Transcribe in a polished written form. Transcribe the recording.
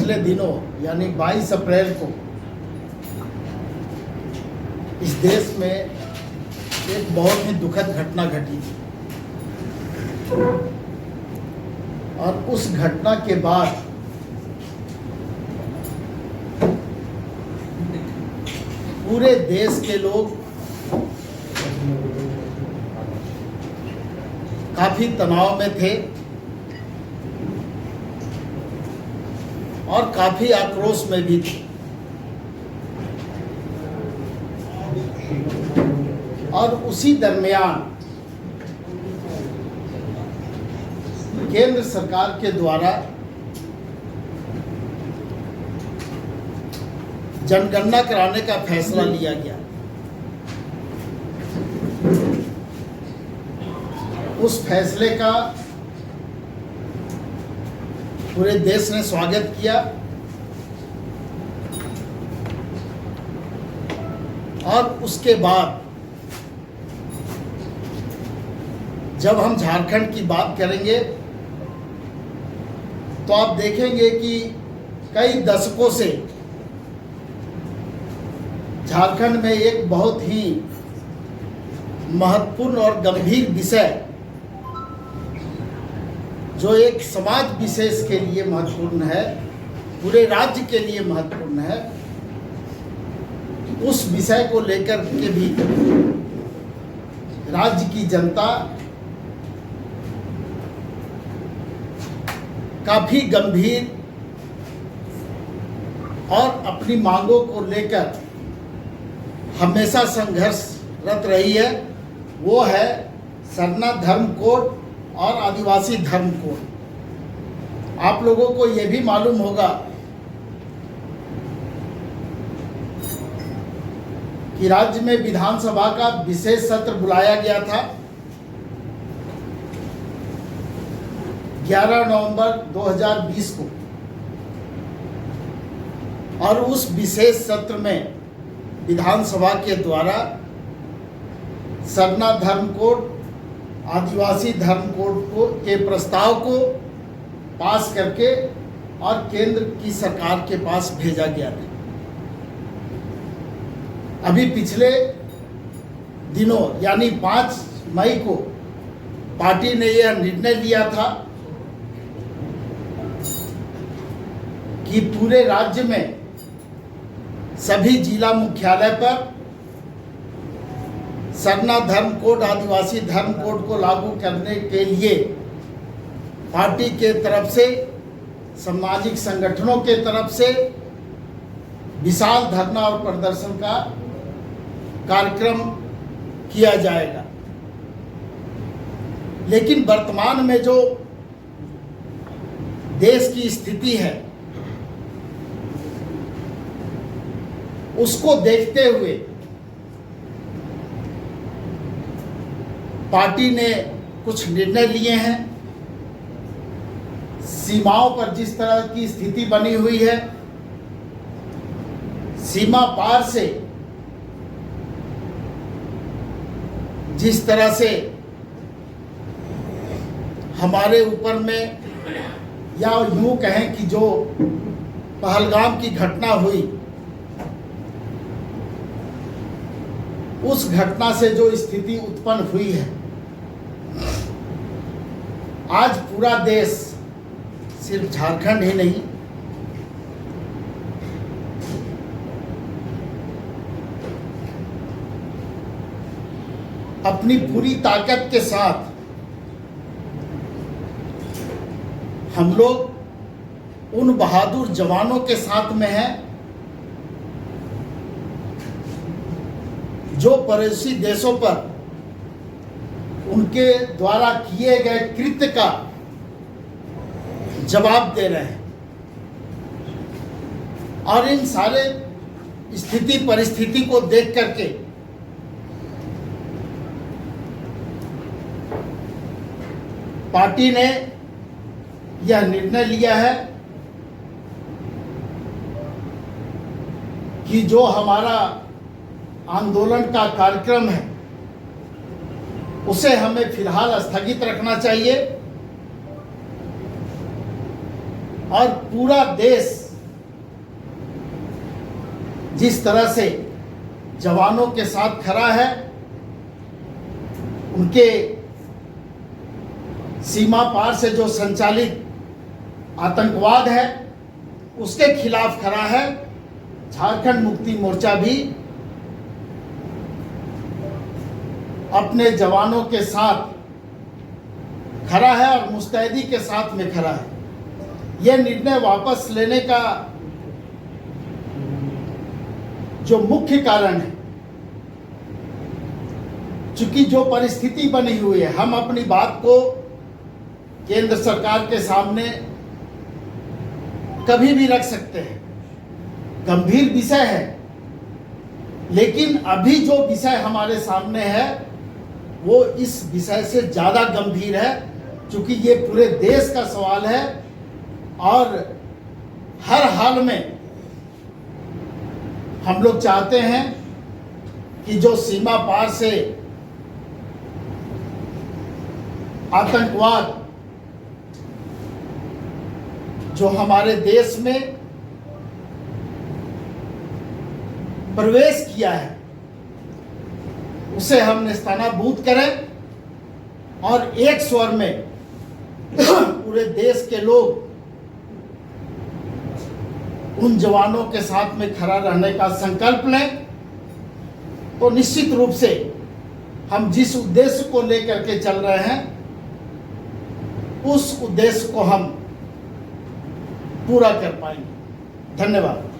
पिछले दिनों यानी 22 अप्रैल को इस देश में एक बहुत ही दुखद घटना घटी थी और उस घटना के बाद पूरे देश के लोग काफी तनाव में थे और काफी आक्रोश में भी थे। और उसी दरमियान केंद्र सरकार के द्वारा जनगणना कराने का फैसला लिया गया। उस फैसले का पूरे देश ने स्वागत किया और उसके बाद जब हम झारखंड की बात करेंगे तो आप देखेंगे कि कई दशकों से झारखंड में एक बहुत ही महत्वपूर्ण और गंभीर विषय जो एक समाज विशेष के लिए महत्वपूर्ण है, पूरे राज्य के लिए महत्वपूर्ण है, उस विषय को लेकर के भी राज्य की जनता काफी गंभीर और अपनी मांगों को लेकर हमेशा संघर्षरत रही है। वो है सरना धर्म कोड और आदिवासी धर्म कोड। आप लोगों को यह भी मालूम होगा कि राज्य में विधानसभा का विशेष सत्र बुलाया गया था 11 नवंबर 2020 को और उस विशेष सत्र में विधानसभा के द्वारा सरना धर्म कोड आदिवासी धर्म कोड के प्रस्ताव को पास करके और केंद्र की सरकार के पास भेजा गया था। अभी पिछले दिनों यानी 5 मई को पार्टी ने यह निर्णय लिया था कि पूरे राज्य में सभी जिला मुख्यालय पर सरना धर्म कोड आदिवासी धर्म कोड को लागू करने के लिए पार्टी के तरफ से सामाजिक संगठनों के तरफ से विशाल धरना और प्रदर्शन का कार्यक्रम किया जाएगा। लेकिन वर्तमान में जो देश की स्थिति है उसको देखते हुए पार्टी ने कुछ निर्णय लिए हैं। सीमाओं पर जिस तरह की स्थिति बनी हुई है, सीमा पार से जिस तरह से हमारे ऊपर में या यूं कहें कि जो पहलगाम की घटना हुई, उस घटना से जो स्थिति उत्पन्न हुई है, आज पूरा देश, सिर्फ झारखंड ही नहीं, अपनी पूरी ताकत के साथ हम लोग उन बहादुर जवानों के साथ में हैं जो पड़ोसी देशों पर उनके द्वारा किए गए कृत्य का जवाब दे रहे हैं। और इन सारे स्थिति परिस्थिति को देख करके पार्टी ने यह निर्णय लिया है कि जो हमारा आंदोलन का कार्यक्रम है उसे हमें फिलहाल स्थगित रखना चाहिए और पूरा देश जिस तरह से जवानों के साथ खड़ा है, उनके सीमा पार से जो संचालित आतंकवाद है उसके खिलाफ खड़ा है, झारखंड मुक्ति मोर्चा भी अपने जवानों के साथ खड़ा है और मुस्तैदी के साथ में खड़ा है। यह निर्णय वापस लेने का जो मुख्य कारण है, चूंकि जो परिस्थिति बनी हुई है, हम अपनी बात को केंद्र सरकार के सामने कभी भी रख सकते हैं, गंभीर विषय है, लेकिन अभी जो विषय हमारे सामने है वो इस विषय से ज़्यादा गंभीर है, क्योंकि ये पूरे देश का सवाल है और हर हाल में हम लोग चाहते हैं कि जो सीमा पार से आतंकवाद जो हमारे देश में प्रवेश किया है उसे हम नेस्तनाबूद करें और एक स्वर में पूरे देश के लोग उन जवानों के साथ में खड़ा रहने का संकल्प लें, तो निश्चित रूप से हम जिस उद्देश्य को लेकर के चल रहे हैं उस उद्देश्य को हम पूरा कर पाएंगे। धन्यवाद।